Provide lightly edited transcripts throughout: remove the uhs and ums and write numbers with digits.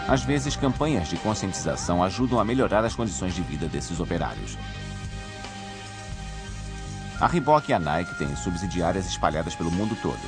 Às vezes, campanhas de conscientização ajudam a melhorar as condições de vida desses operários. A Reebok e a Nike têm subsidiárias espalhadas pelo mundo todo.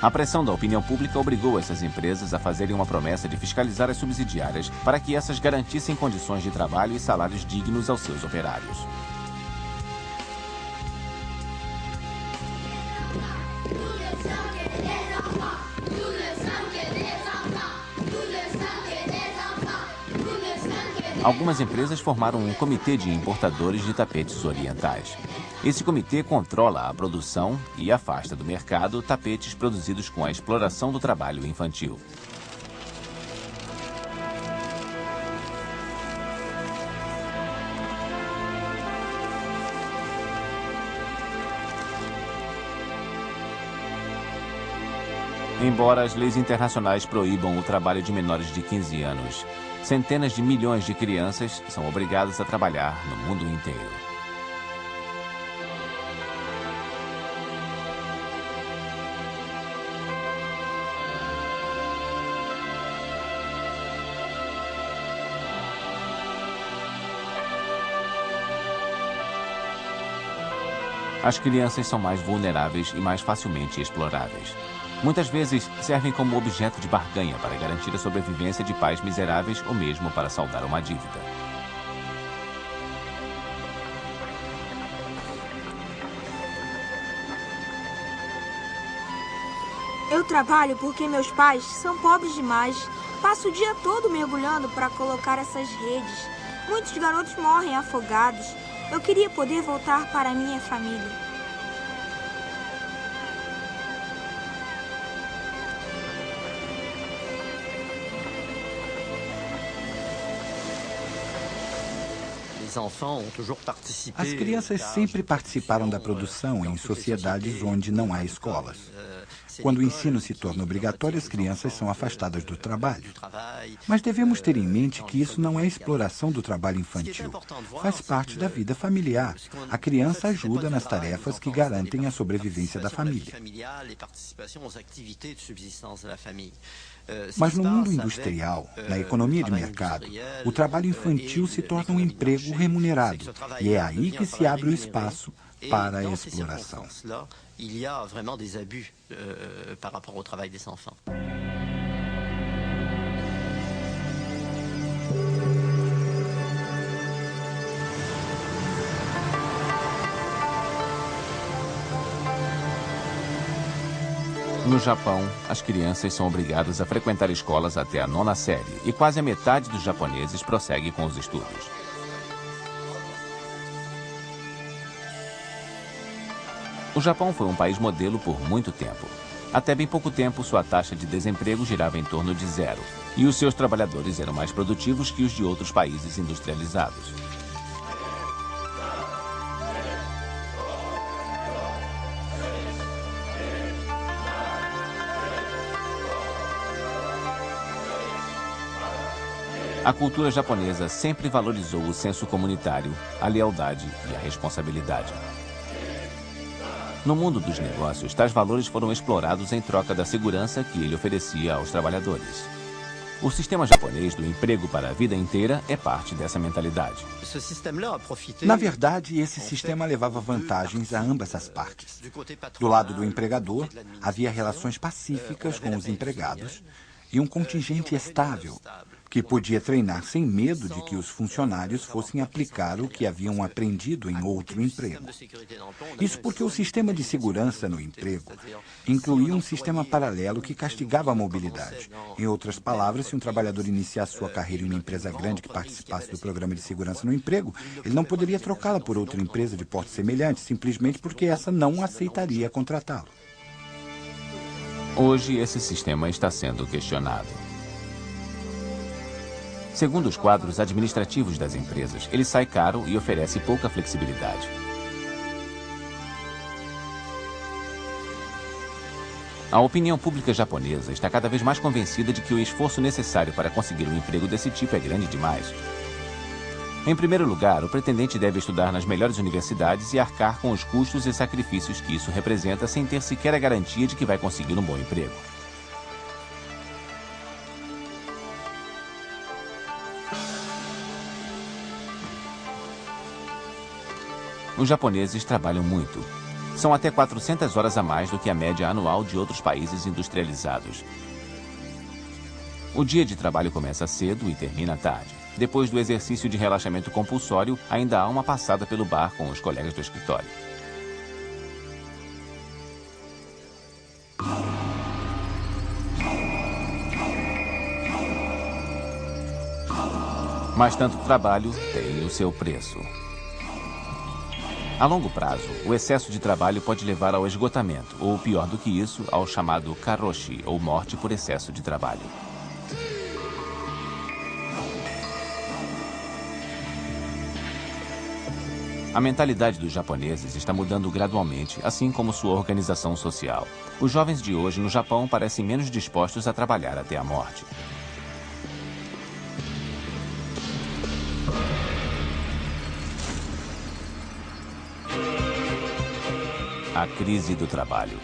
A pressão da opinião pública obrigou essas empresas a fazerem uma promessa de fiscalizar as subsidiárias para que essas garantissem condições de trabalho e salários dignos aos seus operários. Algumas empresas formaram um comitê de importadores de tapetes orientais. Esse comitê controla a produção e afasta do mercado tapetes produzidos com a exploração do trabalho infantil. Embora as leis internacionais proíbam o trabalho de menores de 15 anos, centenas de milhões de crianças são obrigadas a trabalhar no mundo inteiro. As crianças são mais vulneráveis e mais facilmente exploráveis. Muitas vezes servem como objeto de barganha para garantir a sobrevivência de pais miseráveis ou mesmo para saldar uma dívida. Eu trabalho porque meus pais são pobres demais. Passo o dia todo mergulhando para colocar essas redes. Muitos garotos morrem afogados. Eu queria poder voltar para a minha família. As crianças sempre participaram da produção em sociedades onde não há escolas. Quando o ensino se torna obrigatório, as crianças são afastadas do trabalho. Mas devemos ter em mente que isso não é exploração do trabalho infantil. Faz parte da vida familiar. A criança ajuda nas tarefas que garantem a sobrevivência da família. Mas no mundo industrial, na economia de mercado, o trabalho infantil se torna um emprego remunerado. E é aí que se abre o espaço para a exploração. Il y a vraiment des abus par rapport au travail des enfants. No Japão, as crianças são obrigadas a frequentar escolas até a 9ª série e quase a metade dos japoneses prossegue com os estudos. O Japão foi um país modelo por muito tempo. Até bem pouco tempo, sua taxa de desemprego girava em torno de 0, e os seus trabalhadores eram mais produtivos que os de outros países industrializados. A cultura japonesa sempre valorizou o senso comunitário, a lealdade e a responsabilidade. No mundo dos negócios, tais valores foram explorados em troca da segurança que ele oferecia aos trabalhadores. O sistema japonês do emprego para a vida inteira é parte dessa mentalidade. Na verdade, esse sistema levava vantagens a ambas as partes. Do lado do empregador, havia relações pacíficas com os empregados e um contingente estável, que podia treinar sem medo de que os funcionários fossem aplicar o que haviam aprendido em outro emprego. Isso porque o sistema de segurança no emprego incluía um sistema paralelo que castigava a mobilidade. Em outras palavras, se um trabalhador iniciasse sua carreira em uma empresa grande que participasse do programa de segurança no emprego, ele não poderia trocá-la por outra empresa de porte semelhante, simplesmente porque essa não aceitaria contratá-lo. Hoje, esse sistema está sendo questionado. Segundo os quadros administrativos das empresas, ele sai caro e oferece pouca flexibilidade. A opinião pública japonesa está cada vez mais convencida de que o esforço necessário para conseguir um emprego desse tipo é grande demais. Em primeiro lugar, o pretendente deve estudar nas melhores universidades e arcar com os custos e sacrifícios que isso representa sem ter sequer a garantia de que vai conseguir um bom emprego. Os japoneses trabalham muito. São até 400 horas a mais do que a média anual de outros países industrializados. O dia de trabalho começa cedo e termina tarde. Depois do exercício de relaxamento compulsório, ainda há uma passada pelo bar com os colegas do escritório. Mas tanto trabalho tem o seu preço. A longo prazo, o excesso de trabalho pode levar ao esgotamento, ou pior do que isso, ao chamado karoshi, ou morte por excesso de trabalho. A mentalidade dos japoneses está mudando gradualmente, assim como sua organização social. Os jovens de hoje no Japão parecem menos dispostos a trabalhar até a morte. A crise do trabalho.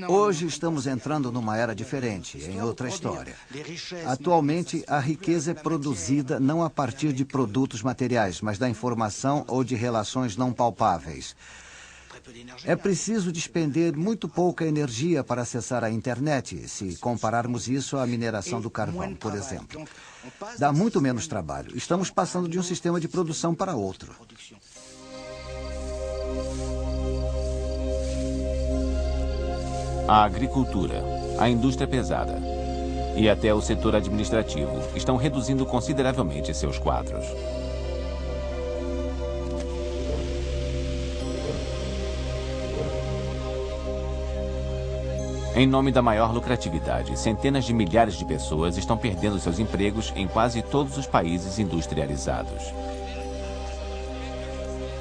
Hoje estamos entrando numa era diferente, em outra história. Atualmente, a riqueza é produzida não a partir de produtos materiais, mas da informação ou de relações não palpáveis. É preciso despender muito pouca energia para acessar a internet, se compararmos isso à mineração do carvão, por exemplo. Dá muito menos trabalho. Estamos passando de um sistema de produção para outro. A agricultura, a indústria pesada e até o setor administrativo estão reduzindo consideravelmente seus quadros. Em nome da maior lucratividade, centenas de milhares de pessoas estão perdendo seus empregos em quase todos os países industrializados.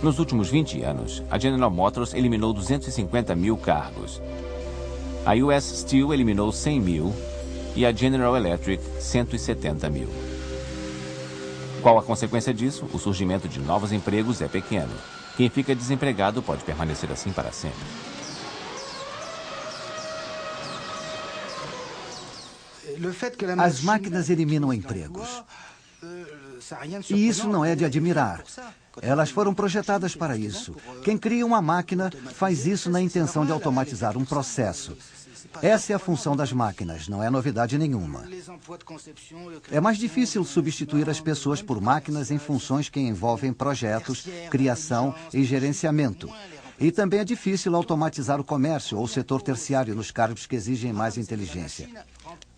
Nos últimos 20 anos, a General Motors eliminou 250 mil cargos. A US Steel eliminou 100 mil e a General Electric 170 mil. Qual a consequência disso? O surgimento de novos empregos é pequeno. Quem fica desempregado pode permanecer assim para sempre. As máquinas eliminam empregos. E isso não é de admirar. Elas foram projetadas para isso. Quem cria uma máquina faz isso na intenção de automatizar um processo. Essa é a função das máquinas, não é novidade nenhuma. É mais difícil substituir as pessoas por máquinas em funções que envolvem projetos, criação e gerenciamento. E também é difícil automatizar o comércio ou o setor terciário nos cargos que exigem mais inteligência.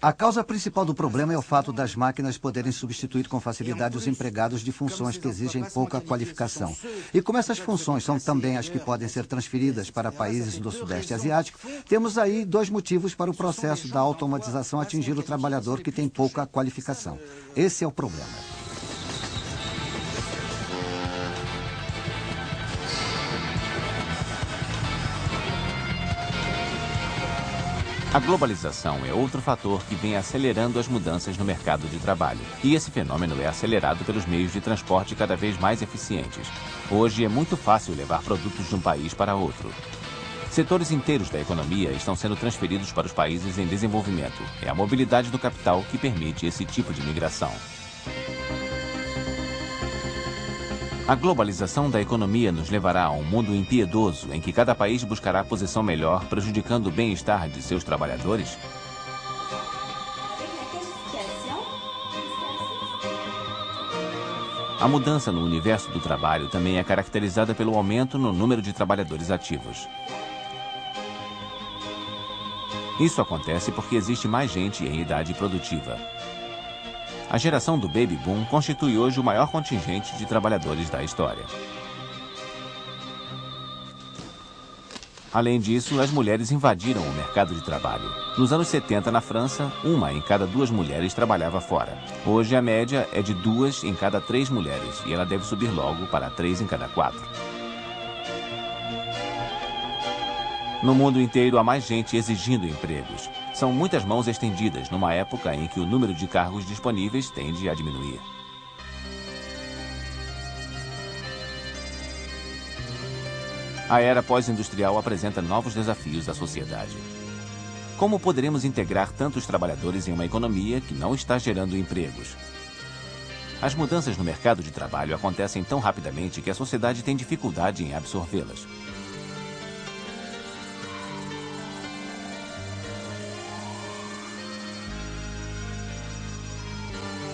A causa principal do problema é o fato das máquinas poderem substituir com facilidade os empregados de funções que exigem pouca qualificação. E como essas funções são também as que podem ser transferidas para países do Sudeste Asiático, temos aí dois motivos para o processo da automatização atingir o trabalhador que tem pouca qualificação. Esse é o problema. A globalização é outro fator que vem acelerando as mudanças no mercado de trabalho. E esse fenômeno é acelerado pelos meios de transporte cada vez mais eficientes. Hoje é muito fácil levar produtos de um país para outro. Setores inteiros da economia estão sendo transferidos para os países em desenvolvimento. É a mobilidade do capital que permite esse tipo de migração. A globalização da economia nos levará a um mundo impiedoso em que cada país buscará posição melhor, prejudicando o bem-estar de seus trabalhadores? A mudança no universo do trabalho também é caracterizada pelo aumento no número de trabalhadores ativos. Isso acontece porque existe mais gente em idade produtiva. A geração do Baby Boom constitui hoje o maior contingente de trabalhadores da história. Além disso, as mulheres invadiram o mercado de trabalho. Nos anos 70, na França, 1 em cada 2 mulheres trabalhava fora. Hoje, a média é de 2 em cada 3 mulheres, e ela deve subir logo para 3 em cada 4. No mundo inteiro há mais gente exigindo empregos. São muitas mãos estendidas numa época em que o número de cargos disponíveis tende a diminuir. A era pós-industrial apresenta novos desafios à sociedade. Como poderemos integrar tantos trabalhadores em uma economia que não está gerando empregos? As mudanças no mercado de trabalho acontecem tão rapidamente que a sociedade tem dificuldade em absorvê-las.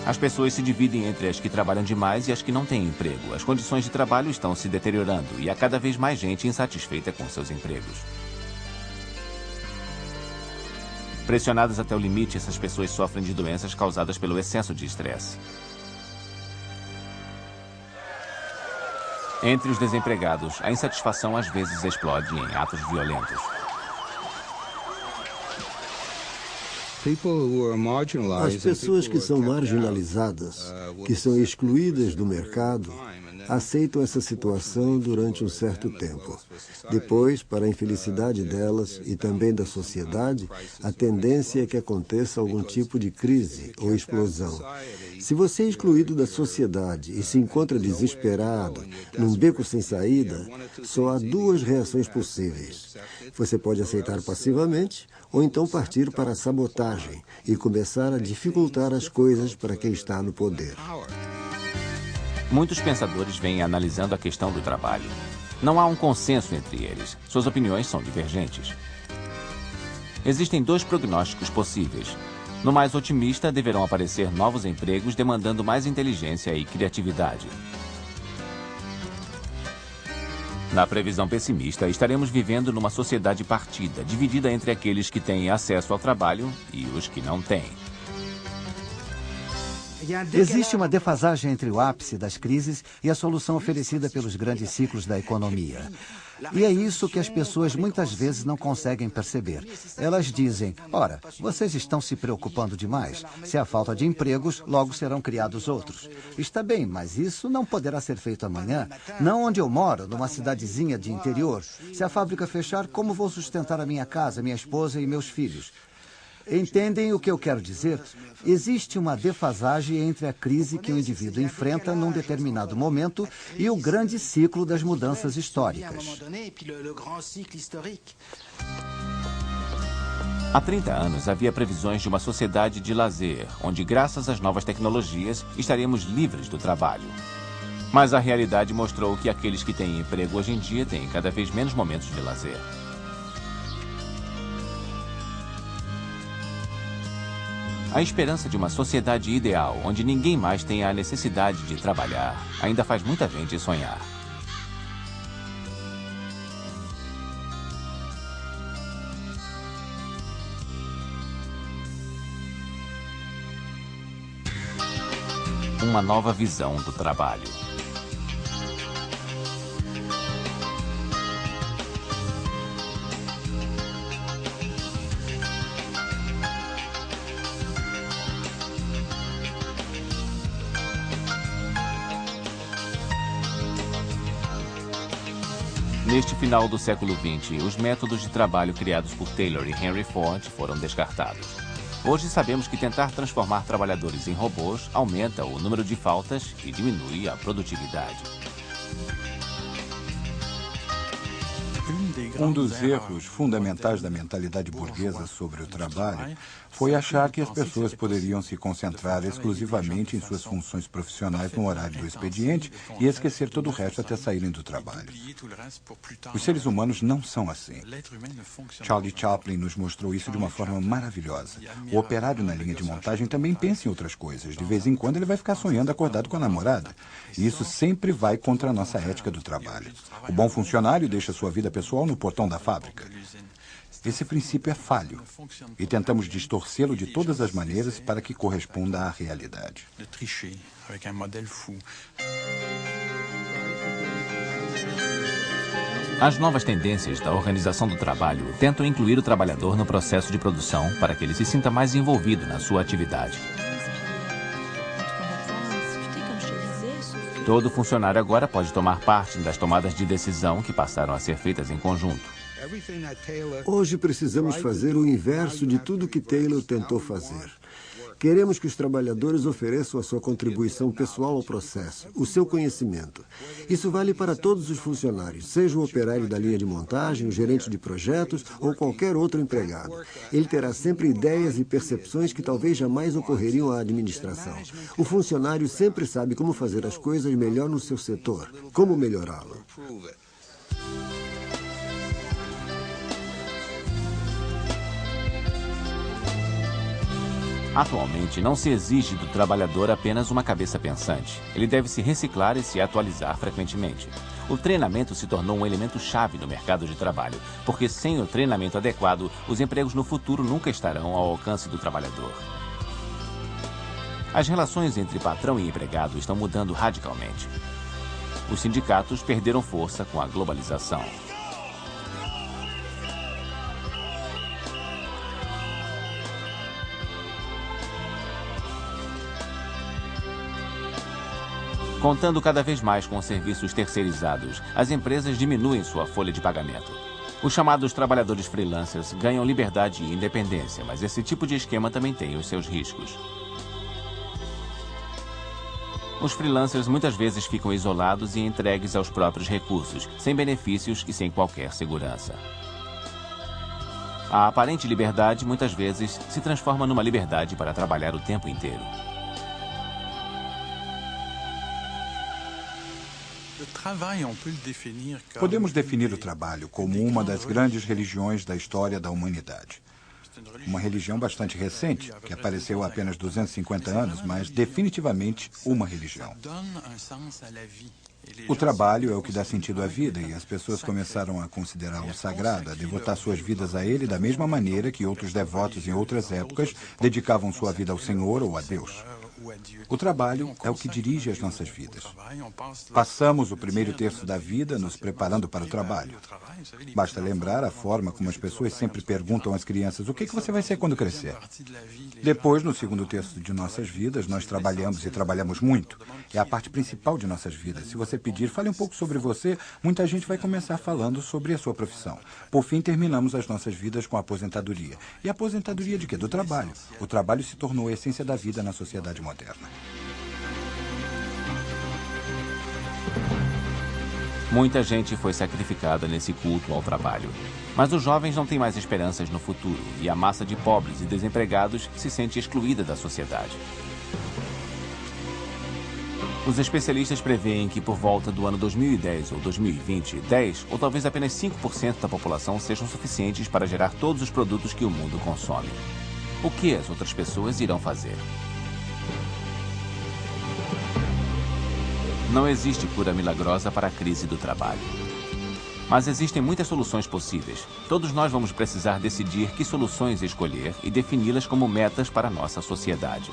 As pessoas se dividem entre as que trabalham demais e as que não têm emprego. As condições de trabalho estão se deteriorando e há cada vez mais gente insatisfeita com seus empregos. Pressionadas até o limite, essas pessoas sofrem de doenças causadas pelo excesso de estresse. Entre os desempregados, a insatisfação às vezes explode em atos violentos. As pessoas que são marginalizadas, que são excluídas do mercado, aceitam essa situação durante um certo tempo. Depois, para a infelicidade delas e também da sociedade, a tendência é que aconteça algum tipo de crise ou explosão. Se você é excluído da sociedade e se encontra desesperado, num beco sem saída, só há duas reações possíveis. Você pode aceitar passivamente ou então partir para a sabotagem e começar a dificultar as coisas para quem está no poder. Muitos pensadores vêm analisando a questão do trabalho. Não há um consenso entre eles. Suas opiniões são divergentes. Existem dois prognósticos possíveis. No mais otimista, deverão aparecer novos empregos demandando mais inteligência e criatividade. Na previsão pessimista, estaremos vivendo numa sociedade partida, dividida entre aqueles que têm acesso ao trabalho e os que não têm. Existe uma defasagem entre o ápice das crises e a solução oferecida pelos grandes ciclos da economia. E é isso que as pessoas muitas vezes não conseguem perceber. Elas dizem, ora, vocês estão se preocupando demais. Se há falta de empregos, logo serão criados outros. Está bem, mas isso não poderá ser feito amanhã. Não onde eu moro, numa cidadezinha de interior. Se a fábrica fechar, como vou sustentar a minha casa, minha esposa e meus filhos? Entendem o que eu quero dizer? Existe uma defasagem entre a crise que o indivíduo enfrenta num determinado momento e o grande ciclo das mudanças históricas. Há 30 anos havia previsões de uma sociedade de lazer, onde graças às novas tecnologias estaremos livres do trabalho. Mas a realidade mostrou que aqueles que têm emprego hoje em dia têm cada vez menos momentos de lazer. A esperança de uma sociedade ideal, onde ninguém mais tenha a necessidade de trabalhar, ainda faz muita gente sonhar. Uma nova visão do trabalho. Neste final do século XX, os métodos de trabalho criados por Taylor e Henry Ford foram descartados. Hoje sabemos que tentar transformar trabalhadores em robôs aumenta o número de faltas e diminui a produtividade. Um dos erros fundamentais da mentalidade burguesa sobre o trabalho foi achar que as pessoas poderiam se concentrar exclusivamente em suas funções profissionais no horário do expediente e esquecer todo o resto até saírem do trabalho. Os seres humanos não são assim. Charlie Chaplin nos mostrou isso de uma forma maravilhosa. O operário na linha de montagem também pensa em outras coisas. De vez em quando ele vai ficar sonhando acordado com a namorada. E isso sempre vai contra a nossa ética do trabalho. O bom funcionário deixa sua vida pessoal no portão da fábrica. Esse princípio é falho e tentamos distorcê-lo de todas as maneiras para que corresponda à realidade. As novas tendências da organização do trabalho tentam incluir o trabalhador no processo de produção para que ele se sinta mais envolvido na sua atividade. Todo funcionário agora pode tomar parte das tomadas de decisão que passaram a ser feitas em conjunto. Hoje precisamos fazer o inverso de tudo que Taylor tentou fazer. Queremos que os trabalhadores ofereçam a sua contribuição pessoal ao processo, o seu conhecimento. Isso vale para todos os funcionários, seja o operário da linha de montagem, o gerente de projetos ou qualquer outro empregado. Ele terá sempre ideias e percepções que talvez jamais ocorreriam à administração. O funcionário sempre sabe como fazer as coisas melhor no seu setor, como melhorá-lo. Atualmente, não se exige do trabalhador apenas uma cabeça pensante. Ele deve se reciclar e se atualizar frequentemente. O treinamento se tornou um elemento chave no mercado de trabalho, porque sem o treinamento adequado, os empregos no futuro nunca estarão ao alcance do trabalhador. As relações entre patrão e empregado estão mudando radicalmente. Os sindicatos perderam força com a globalização. Contando cada vez mais com serviços terceirizados, as empresas diminuem sua folha de pagamento. Os chamados trabalhadores freelancers ganham liberdade e independência, mas esse tipo de esquema também tem os seus riscos. Os freelancers muitas vezes ficam isolados e entregues aos próprios recursos, sem benefícios e sem qualquer segurança. A aparente liberdade, muitas vezes, se transforma numa liberdade para trabalhar o tempo inteiro. Podemos definir o trabalho como uma das grandes religiões da história da humanidade. Uma religião bastante recente, que apareceu há apenas 250 anos, mas definitivamente uma religião. O trabalho é o que dá sentido à vida e as pessoas começaram a considerá-lo sagrado, a devotar suas vidas a ele da mesma maneira que outros devotos em outras épocas dedicavam sua vida ao Senhor ou a Deus. O trabalho é o que dirige as nossas vidas. Passamos o primeiro terço da vida nos preparando para o trabalho. Basta lembrar a forma como as pessoas sempre perguntam às crianças: o que você vai ser quando crescer? Depois, no segundo terço de nossas vidas, nós trabalhamos e trabalhamos muito. É a parte principal de nossas vidas. Se você pedir, fale um pouco sobre você, muita gente vai começar falando sobre a sua profissão. Por fim, terminamos as nossas vidas com a aposentadoria. E a aposentadoria de quê? Do trabalho. O trabalho se tornou a essência da vida na sociedade moderna. Muita gente foi sacrificada nesse culto ao trabalho. Mas os jovens não têm mais esperanças no futuro e a massa de pobres e desempregados se sente excluída da sociedade. Os especialistas preveem que por volta do ano 2010 ou 2020, 10 ou talvez apenas 5% da população sejam suficientes para gerar todos os produtos que o mundo consome. O que as outras pessoas irão fazer? Não existe cura milagrosa para a crise do trabalho. Mas existem muitas soluções possíveis. Todos nós vamos precisar decidir que soluções escolher e defini-las como metas para a nossa sociedade.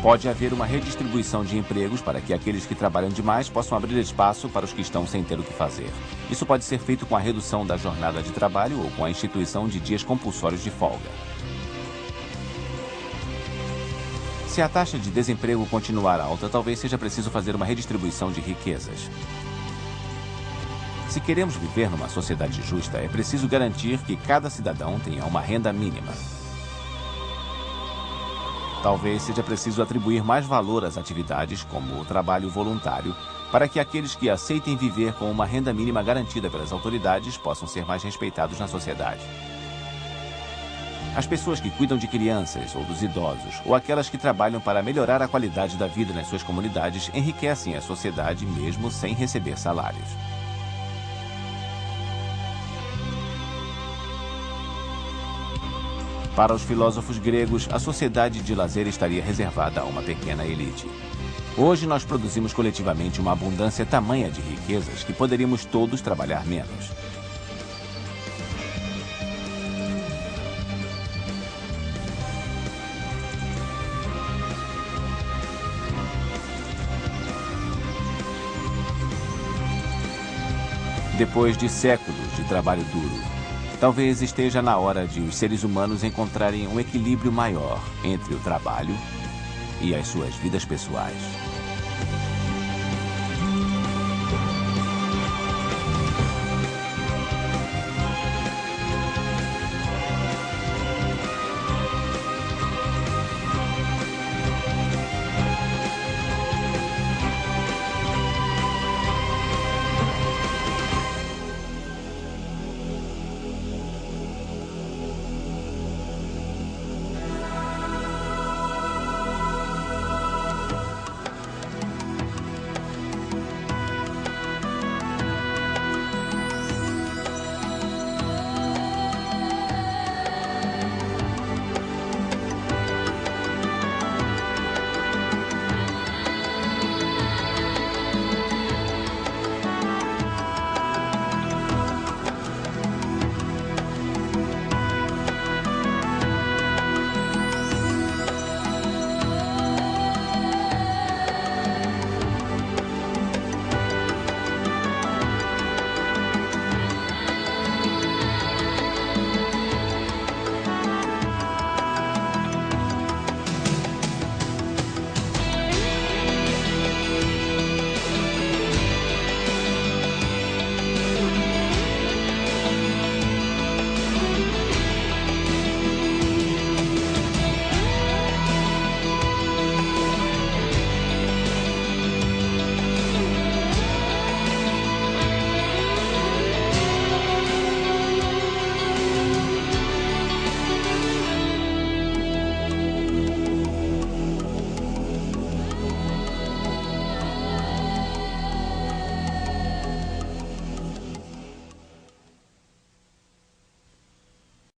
Pode haver uma redistribuição de empregos para que aqueles que trabalham demais possam abrir espaço para os que estão sem ter o que fazer. Isso pode ser feito com a redução da jornada de trabalho ou com a instituição de dias compulsórios de folga. Se a taxa de desemprego continuar alta, talvez seja preciso fazer uma redistribuição de riquezas. Se queremos viver numa sociedade justa, é preciso garantir que cada cidadão tenha uma renda mínima. Talvez seja preciso atribuir mais valor às atividades, como o trabalho voluntário, para que aqueles que aceitem viver com uma renda mínima garantida pelas autoridades possam ser mais respeitados na sociedade. As pessoas que cuidam de crianças ou dos idosos, ou aquelas que trabalham para melhorar a qualidade da vida nas suas comunidades, enriquecem a sociedade mesmo sem receber salários. Para os filósofos gregos, a sociedade de lazer estaria reservada a uma pequena elite. Hoje nós produzimos coletivamente uma abundância tamanha de riquezas que poderíamos todos trabalhar menos. Depois de séculos de trabalho duro, talvez esteja na hora de os seres humanos encontrarem um equilíbrio maior entre o trabalho e as suas vidas pessoais.